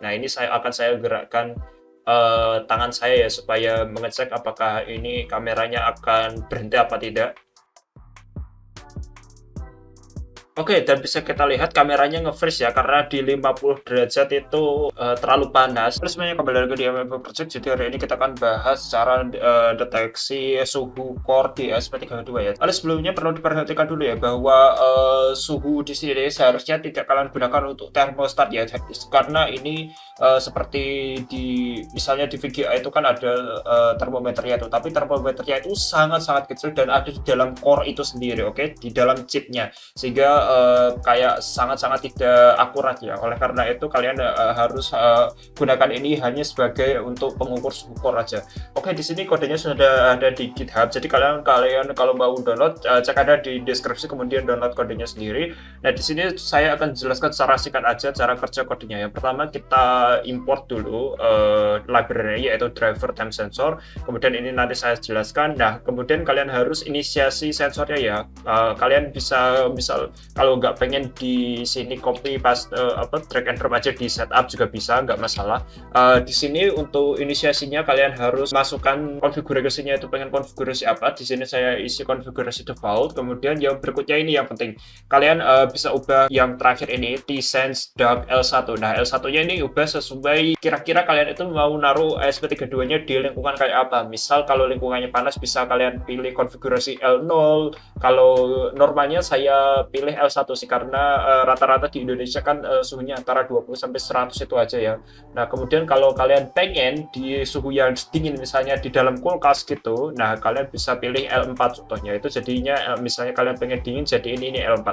Nah, ini saya gerakkan tangan saya ya supaya mengecek apakah ini kameranya akan berhenti apa tidak. Oke, dan bisa kita lihat kameranya nge-freeze ya, karena di 50 derajat itu terlalu panas. Terus semuanya kembali lagi di MMP Project. Jadi hari ini kita akan bahas cara deteksi suhu core di SP32 ya. Lalu sebelumnya perlu diperhatikan dulu ya bahwa suhu di sini seharusnya tidak kalian gunakan untuk termostat ya, karena ini seperti di misalnya di VGA itu kan ada termometernya itu, tapi termometernya itu sangat-sangat kecil dan ada di dalam core itu sendiri, oke, di dalam chipnya, sehingga kayak sangat-sangat tidak akurat ya. Oleh karena itu kalian harus gunakan ini hanya sebagai untuk pengukur suhu core aja. Oke, di sini kodenya sudah ada di GitHub. Jadi kalian kalau mau download cek ada di deskripsi, kemudian download kodenya sendiri. Nah, di sini saya akan jelaskan secara singkat aja cara kerja kodenya. Yang pertama kita import dulu library yaitu driver time sensor. Kemudian ini nanti saya jelaskan. Nah, kemudian kalian harus inisiasi sensornya ya. Kalian bisa misal kalau nggak pengen di sini copy pas drag and drop aja di setup juga bisa, nggak masalah. Di sini untuk inisiasinya kalian harus masukkan konfigurasinya, itu pengen konfigurasi apa. Di sini saya isi konfigurasi default. Kemudian yang berikutnya ini yang penting, kalian bisa ubah yang terakhir ini di sense dark L1. Nah, L1-nya ini ubah sesuai kira-kira kalian itu mau naruh SP32-nya di lingkungan kayak apa. Misal kalau lingkungannya panas bisa kalian pilih konfigurasi L0. Kalau normalnya saya pilih L1 sih, karena rata-rata di Indonesia kan suhunya antara 20 sampai 100 itu aja ya. Nah, kemudian kalau kalian pengen di suhu yang dingin misalnya di dalam kulkas gitu, nah kalian bisa pilih L4 contohnya. Itu jadinya misalnya kalian pengen dingin jadi ini L4.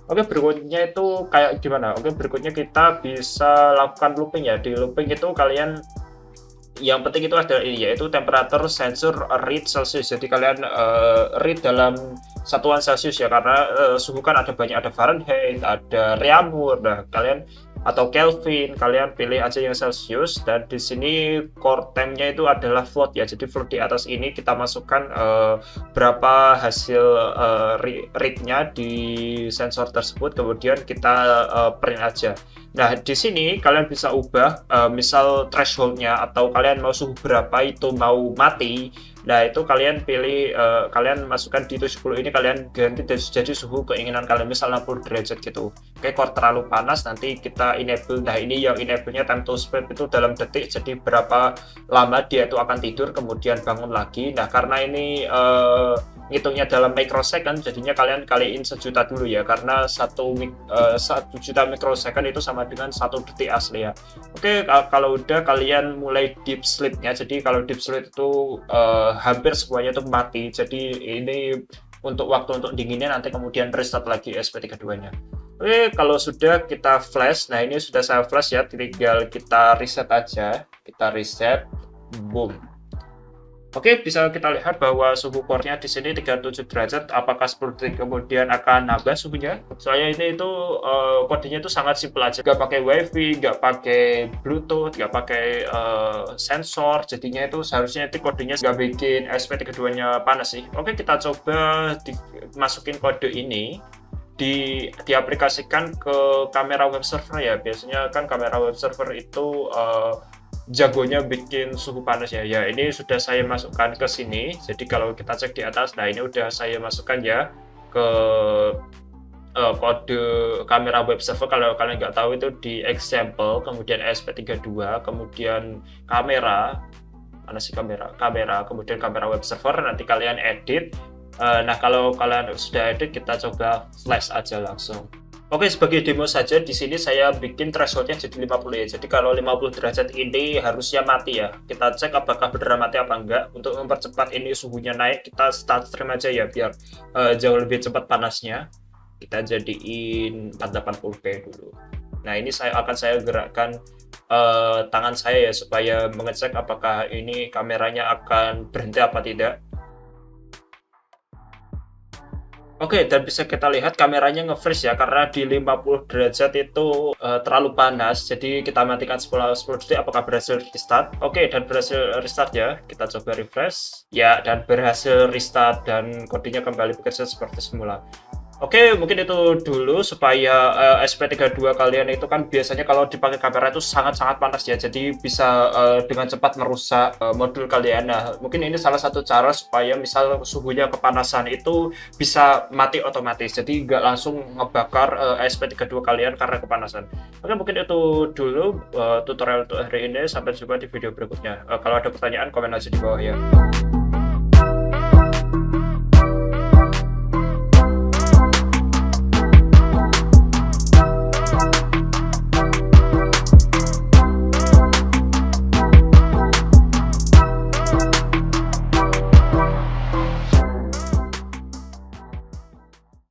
Oke, berikutnya itu kayak gimana? Oke, berikutnya kita bisa lakukan looping ya. Di looping itu kalian yang penting itu adalah ini, yaitu temperatur sensor read Celsius. Jadi kalian read dalam satuan Celsius ya, karena suhu kan ada banyak, ada Fahrenheit, ada Reaumur. Nah, kalian atau Kelvin, kalian pilih aja yang Celsius. Dan di sini core temp-nya itu adalah float ya. Jadi float di atas ini kita masukkan berapa hasil read-nya di sensor tersebut, kemudian kita print aja. Nah, di sini kalian bisa ubah misal threshold-nya, atau kalian mau suhu berapa itu mau mati. Nah, itu kalian pilih, kalian masukkan di 70 ini, kalian ganti jadi suhu keinginan kalian, misal 60 derajat gitu. Oke, kalau terlalu panas nanti kita enable. Nah, ini yang enable-nya time to sleep itu dalam detik, jadi berapa lama dia itu akan tidur kemudian bangun lagi. Nah, karena ini ngitungnya dalam microsecond, jadinya kalian kaliin 1.000.000 dulu ya, karena 1.000.000 mikrosecond itu sama dengan 1 detik asli ya. Oke, kalau udah kalian mulai deep sleep-nya. Jadi kalau deep sleep itu hampir semuanya itu mati. Jadi ini untuk waktu untuk dinginnya, nanti kemudian restart lagi SP32-nya. Oke, kalau sudah kita flash. Nah, ini sudah saya flash ya, tinggal kita reset aja. Kita reset, boom. Oke, bisa kita lihat bahwa suhu core-nya di sini 37 derajat. Apakah 10 detik kemudian akan nambah suhunya? Soalnya ini itu kodenya itu sangat simpel aja. Nggak pakai WiFi, nggak pakai Bluetooth, nggak pakai sensor. Jadinya itu seharusnya itu kodenya nggak bikin SP32-nya panas sih. Oke, kita coba masukin kode ini. Diaplikasikan ke kamera web server ya. Biasanya kan kamera web server itu jagonya bikin suhu panas ya. Ya, ini sudah saya masukkan ke sini. Jadi kalau kita cek di atas, nah ini udah saya masukkan ya ke kode kamera web server. Kalau kalian nggak tahu itu di example, kemudian SP32, kemudian kamera, mana sih kamera, kemudian kamera web server. Nanti kalian edit. Nah, kalau kalian sudah edit, kita coba flash aja langsung. Oke, sebagai demo saja di sini saya bikin thresholdnya jadi 50 ya. Jadi kalau 50 derajat ini harusnya mati ya. Kita cek apakah beneran mati apa enggak. Untuk mempercepat ini suhunya naik, kita start stream aja ya, biar jauh lebih cepat panasnya. Kita jadiin 480p dulu. Nah, ini akan saya gerakkan tangan saya ya, supaya mengecek apakah ini kameranya akan berhenti apa tidak. Oke, dan bisa kita lihat kameranya nge-freeze ya, karena di 50 derajat itu terlalu panas. Jadi kita matikan 10 detik, apakah berhasil restart? Oke, dan berhasil restart ya. Kita coba refresh. Ya, dan berhasil restart dan kodenya kembali bekerja seperti semula. Oke, mungkin itu dulu supaya, SP32 kalian itu kan biasanya kalau dipakai kamera itu sangat-sangat panas ya, jadi bisa, dengan cepat merusak, modul kalian. Nah, mungkin ini salah satu cara supaya misal suhunya kepanasan itu bisa mati otomatis, jadi nggak langsung ngebakar, SP32 kalian karena kepanasan. Oke, mungkin itu dulu, tutorial untuk hari ini, sampai jumpa di video berikutnya. Kalau ada pertanyaan komen aja di bawah ya.